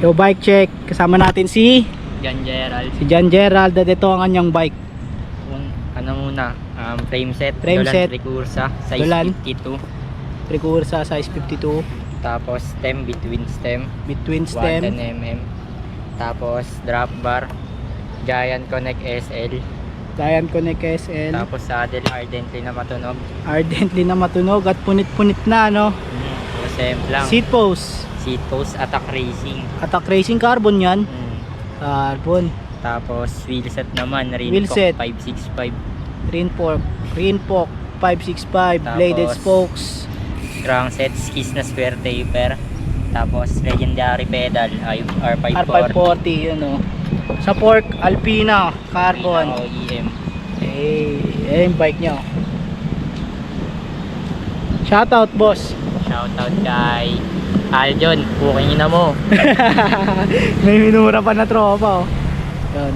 Yo, bike check. Kasama natin si John Gerald. John Gerald. At ito ang kanyang bike. Ano muna, frame set, Frame Dolan set. Precursa, size Dolan. 52. Precursa size 52. Tapos stem, between stem, Between stem. 110mm. Tapos drop bar, Giant Connect SL. Giant Connect SL. Tapos saddle, ardently na matunog. Ardently na matunog at punit-punit na, no? Same lang. Seat post. Seat post, attack racing. Attack Racing carbon yan. Carbon. Tapos wheel set naman, Wheel Rincock set. 565. Green fork 565. Tapos, Bladed spokes. Crank set, skis na square taper. Tapos legendary pedal, R540. R540 yun, no? Sa fork Alpina carbon. OEM. Yung bike nyo. Shoutout, boss. Shoutout kay Aljon, booking na mo. May minura pa na tropa, oh. Yun.